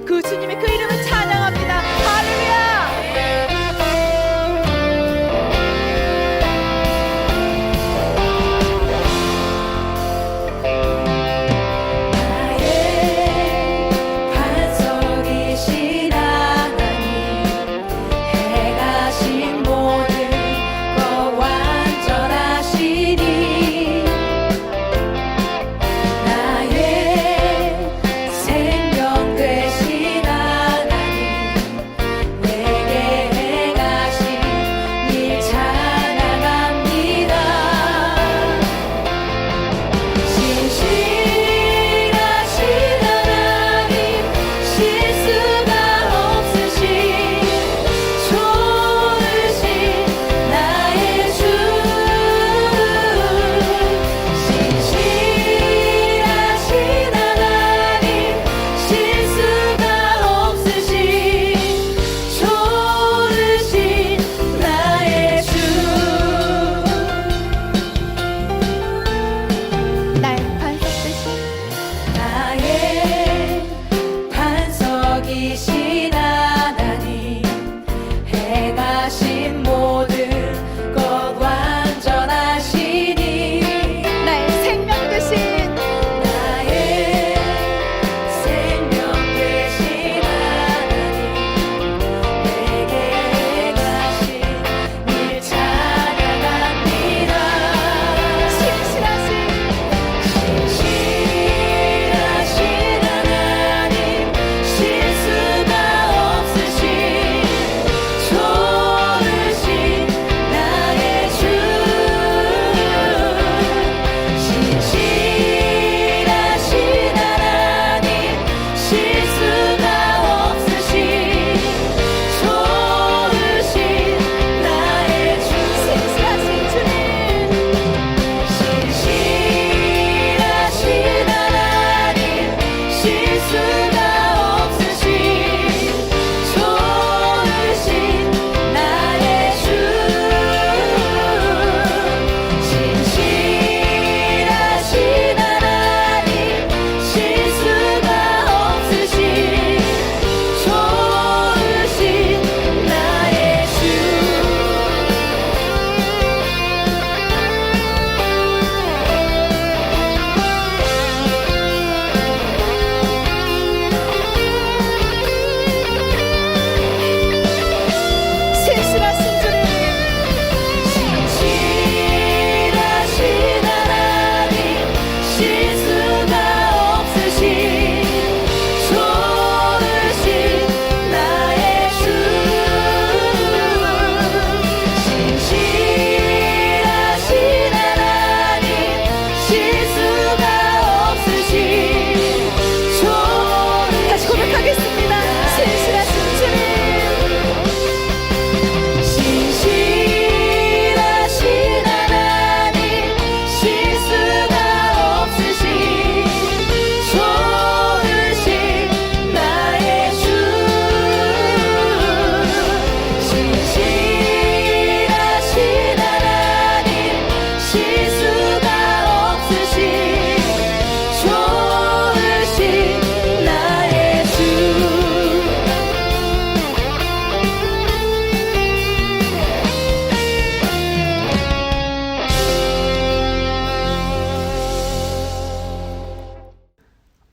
그 주님의 그 이름을 찬양합니다. 할렐루야.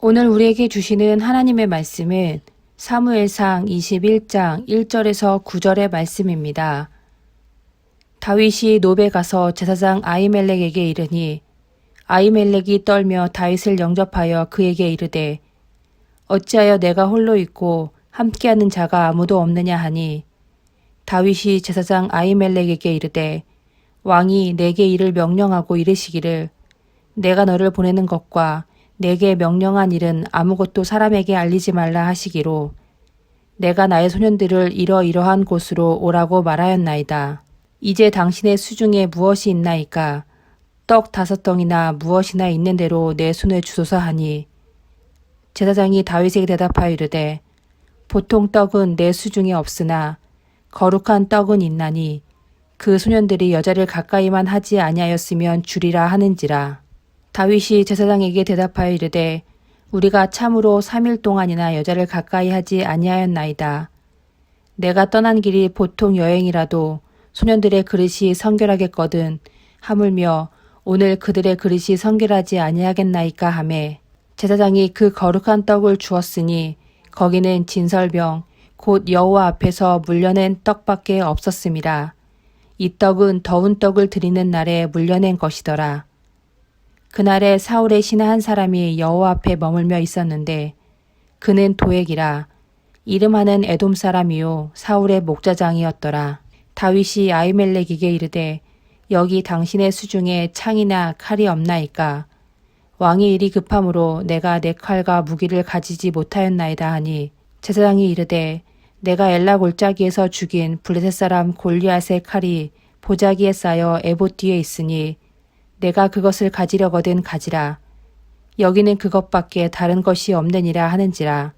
오늘 우리에게 주시는 하나님의 말씀은 사무엘상 21장 1절에서 9절의 말씀입니다. 다윗이 노베 가서 제사장 아히멜렉에게 이르니 아히멜렉이 떨며 다윗을 영접하여 그에게 이르되 어찌하여 내가 홀로 있고 함께하는 자가 아무도 없느냐 하니 다윗이 제사장 아히멜렉에게 이르되 왕이 내게 이를 명령하고 이르시기를 내가 너를 보내는 것과 내게 명령한 일은 아무것도 사람에게 알리지 말라 하시기로 내가 나의 소년들을 이러이러한 곳으로 오라고 말하였나이다. 이제 당신의 수중에 무엇이 있나이까? 떡 5덩이나 무엇이나 있는 대로 내 손에 주소서 하니 제사장이 다윗에게 대답하여 이르되 보통 떡은 내 수중에 없으나 거룩한 떡은 있나니 그 소년들이 여자를 가까이만 하지 아니하였으면 주리라 하는지라. 다윗이 제사장에게 대답하여 이르되 우리가 참으로 3일 동안이나 여자를 가까이 하지 아니하였나이다. 내가 떠난 길이 보통 여행이라도 소년들의 그릇이 성결하겠거든 하물며 오늘 그들의 그릇이 성결하지 아니하겠나이까 하매 제사장이 그 거룩한 떡을 주었으니 거기는 진설병 곧 여호와 앞에서 물려낸 떡밖에 없었습니다. 이 떡은 더운 떡을 드리는 날에 물려낸 것이더라. 그날에 사울의 신하 한 사람이 여호와 앞에 머물며 있었는데 그는 도액이라 이름하는 에돔 사람이요 사울의 목자장이었더라. 다윗이 아히멜렉에게 이르되 여기 당신의 수중에 창이나 칼이 없나이까? 왕이 일이 급함으로 내가 내 칼과 무기를 가지지 못하였나이다 하니 제사장이 이르되 내가 엘라 골짜기에서 죽인 블레셋 사람 골리앗의 칼이 보자기에 쌓여 에봇 뒤에 있으니 내가 그것을 가지려거든 가지라. 여기는 그것밖에 다른 것이 없느니라 하는지라.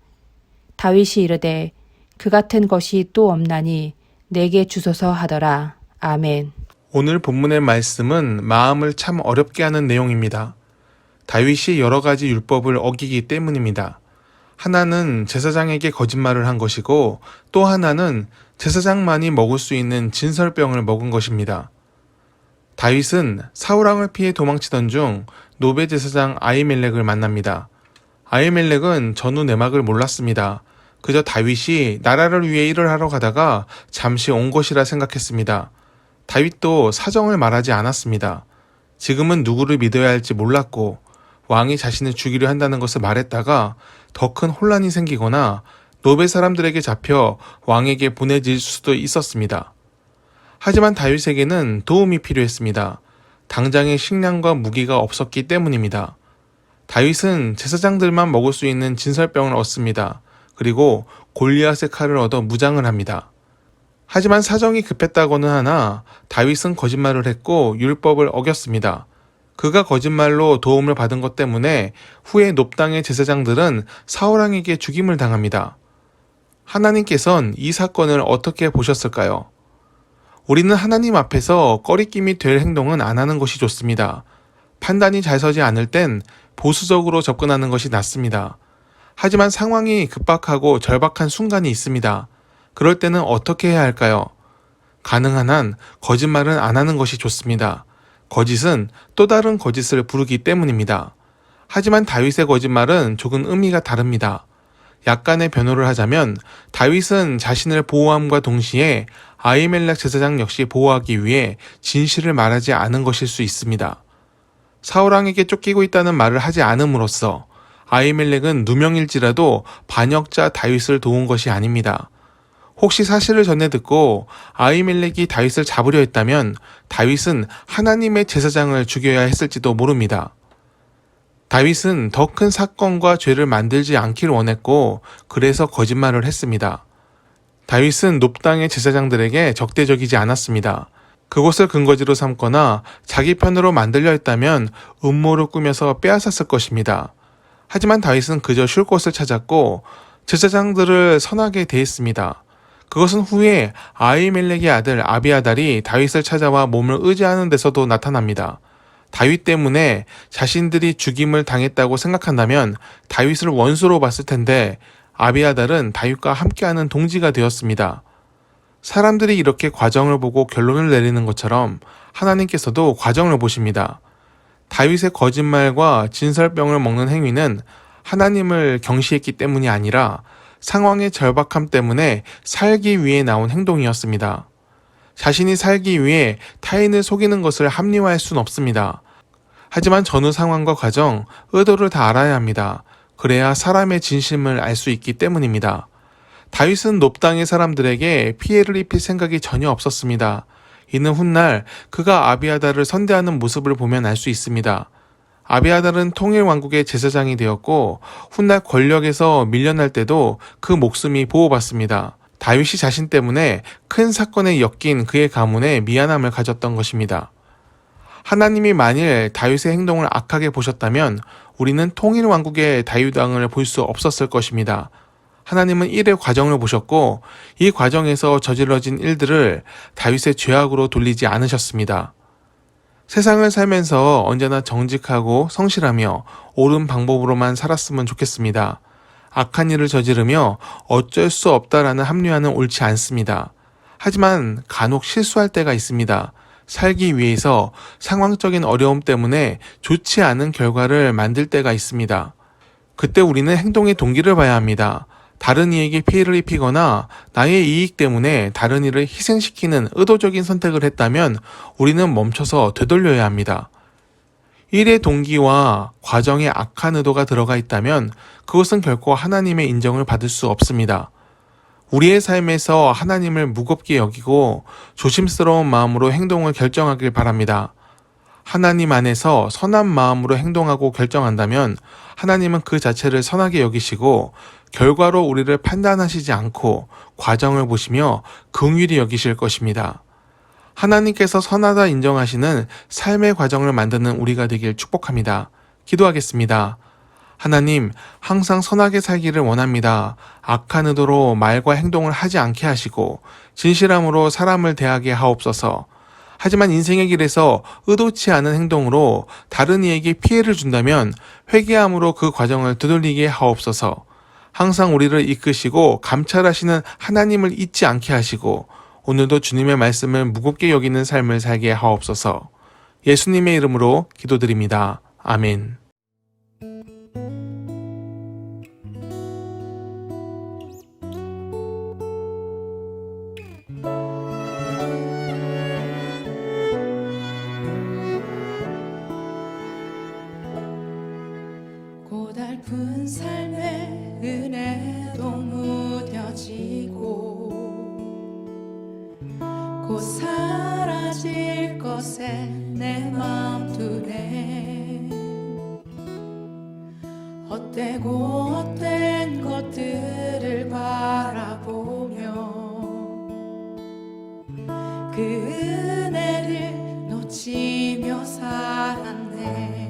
다윗이 이르되 그 같은 것이 또 없나니 내게 주소서 하더라. 아멘. 오늘 본문의 말씀은 마음을 참 어렵게 하는 내용입니다. 다윗이 여러 가지 율법을 어기기 때문입니다. 하나는 제사장에게 거짓말을 한 것이고 또 하나는 제사장만이 먹을 수 있는 진설병을 먹은 것입니다. 다윗은 사울왕을 피해 도망치던 중 노베 제사장 아히멜렉을 만납니다. 아히멜렉은 전후 내막을 몰랐습니다. 그저 다윗이 나라를 위해 일을 하러 가다가 잠시 온 것이라 생각했습니다. 다윗도 사정을 말하지 않았습니다. 지금은 누구를 믿어야 할지 몰랐고 왕이 자신을 죽이려 한다는 것을 말했다가 더 큰 혼란이 생기거나 노베 사람들에게 잡혀 왕에게 보내질 수도 있었습니다. 하지만 다윗에게는 도움이 필요했습니다. 당장의 식량과 무기가 없었기 때문입니다. 다윗은 제사장들만 먹을 수 있는 진설병을 얻습니다. 그리고 골리앗의 칼을 얻어 무장을 합니다. 하지만 사정이 급했다고는 하나 다윗은 거짓말을 했고 율법을 어겼습니다. 그가 거짓말로 도움을 받은 것 때문에 후에 놉당의 제사장들은 사울왕에게 죽임을 당합니다. 하나님께서는 이 사건을 어떻게 보셨을까요? 우리는 하나님 앞에서 꺼리낌이 될 행동은 안 하는 것이 좋습니다. 판단이 잘 서지 않을 땐 보수적으로 접근하는 것이 낫습니다. 하지만 상황이 급박하고 절박한 순간이 있습니다. 그럴 때는 어떻게 해야 할까요? 가능한 한 거짓말은 안 하는 것이 좋습니다. 거짓은 또 다른 거짓을 부르기 때문입니다. 하지만 다윗의 거짓말은 조금 의미가 다릅니다. 약간의 변호를 하자면 다윗은 자신을 보호함과 동시에 아히멜렉 제사장 역시 보호하기 위해 진실을 말하지 않은 것일 수 있습니다. 사울왕에게 쫓기고 있다는 말을 하지 않음으로써 아히멜렉은 누명일지라도 반역자 다윗을 도운 것이 아닙니다. 혹시 사실을 전해 듣고 아히멜렉이 다윗을 잡으려 했다면 다윗은 하나님의 제사장을 죽여야 했을지도 모릅니다. 다윗은 더 큰 사건과 죄를 만들지 않기를 원했고 그래서 거짓말을 했습니다. 다윗은 놉당의 제사장들에게 적대적이지 않았습니다. 그곳을 근거지로 삼거나 자기 편으로 만들려 했다면 음모를 꾸며서 빼앗았을 것입니다. 하지만 다윗은 그저 쉴 곳을 찾았고 제사장들을 선하게 대했습니다. 그것은 후에 아히멜렉의 아들 아비아달이 다윗을 찾아와 몸을 의지하는 데서도 나타납니다. 다윗 때문에 자신들이 죽임을 당했다고 생각한다면 다윗을 원수로 봤을 텐데 아비아달은 다윗과 함께하는 동지가 되었습니다. 사람들이 이렇게 과정을 보고 결론을 내리는 것처럼 하나님께서도 과정을 보십니다. 다윗의 거짓말과 진설병을 먹는 행위는 하나님을 경시했기 때문이 아니라 상황의 절박함 때문에 살기 위해 나온 행동이었습니다. 자신이 살기 위해 타인을 속이는 것을 합리화할 수는 없습니다. 하지만 전후 상황과 과정, 의도를 다 알아야 합니다. 그래야 사람의 진심을 알 수 있기 때문입니다. 다윗은 놉당의 사람들에게 피해를 입힐 생각이 전혀 없었습니다. 이는 훗날 그가 아비아달을 선대하는 모습을 보면 알 수 있습니다. 아비아달은 통일 왕국의 제사장이 되었고 훗날 권력에서 밀려날 때도 그 목숨이 보호받습니다. 다윗이 자신 때문에 큰 사건에 엮인 그의 가문에 미안함을 가졌던 것입니다. 하나님이 만일 다윗의 행동을 악하게 보셨다면 우리는 통일 왕국의 다윗 왕을 볼 수 없었을 것입니다. 하나님은 일의 과정을 보셨고 이 과정에서 저질러진 일들을 다윗의 죄악으로 돌리지 않으셨습니다. 세상을 살면서 언제나 정직하고 성실하며 옳은 방법으로만 살았으면 좋겠습니다. 악한 일을 저지르며 어쩔 수 없다라는 합리화는 옳지 않습니다. 하지만 간혹 실수할 때가 있습니다. 살기 위해서 상황적인 어려움 때문에 좋지 않은 결과를 만들 때가 있습니다. 그때 우리는 행동의 동기를 봐야 합니다. 다른 이에게 피해를 입히거나 나의 이익 때문에 다른 이를 희생시키는 의도적인 선택을 했다면 우리는 멈춰서 되돌려야 합니다. 일의 동기와 과정에 악한 의도가 들어가 있다면 그것은 결코 하나님의 인정을 받을 수 없습니다. 우리의 삶에서 하나님을 무겁게 여기고 조심스러운 마음으로 행동을 결정하길 바랍니다. 하나님 안에서 선한 마음으로 행동하고 결정한다면 하나님은 그 자체를 선하게 여기시고 결과로 우리를 판단하시지 않고 과정을 보시며 긍휼히 여기실 것입니다. 하나님께서 선하다 인정하시는 삶의 과정을 만드는 우리가 되길 축복합니다. 기도하겠습니다. 하나님, 항상 선하게 살기를 원합니다. 악한 의도로 말과 행동을 하지 않게 하시고 진실함으로 사람을 대하게 하옵소서. 하지만 인생의 길에서 의도치 않은 행동으로 다른 이에게 피해를 준다면 회개함으로 그 과정을 되돌리게 하옵소서. 항상 우리를 이끄시고 감찰하시는 하나님을 잊지 않게 하시고 오늘도 주님의 말씀을 무겁게 여기는 삶을 살게 하옵소서. 예수님의 이름으로 기도드립니다. 아멘. 고달픈 삶의 은혜도 무뎌지고 곧 사라질 것에 내 맘 두네. 헛되고 헛된 것들을 바라보며 그 은혜를 놓치며 살았네.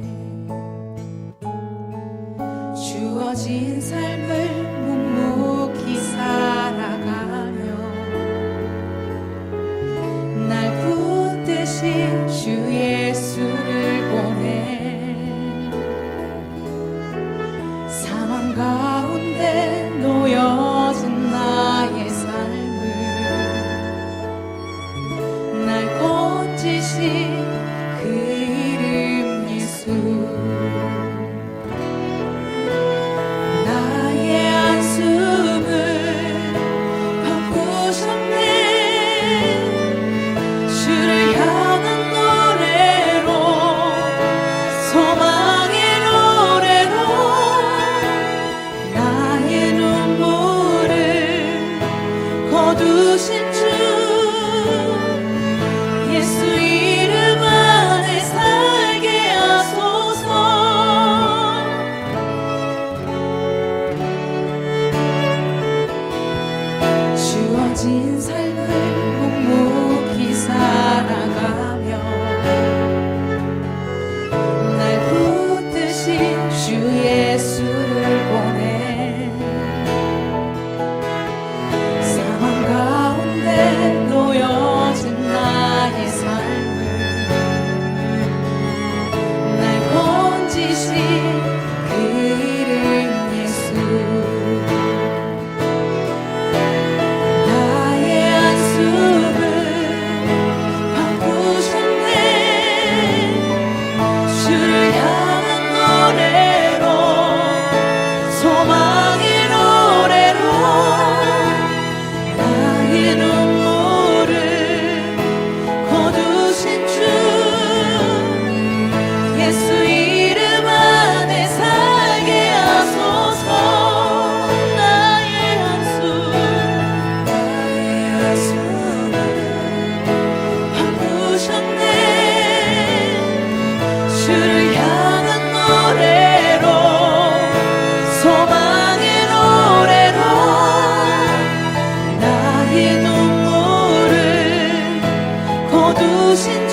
주어진 삶을 묵묵히 살아가며 날 붙드신 주 예수를 보내 상황 가운데 놓여진 나의 삶을 날 건지신 그 이름 예수. 주어진 삶을 묵묵히 살아가며 날 붙드신 주 예수를 보내 상황 가운데 놓여진 나의 삶을 날 건지신 그 이름 예수. 주를 향한 노래로 소망의 노래로 나의 눈물을 거두신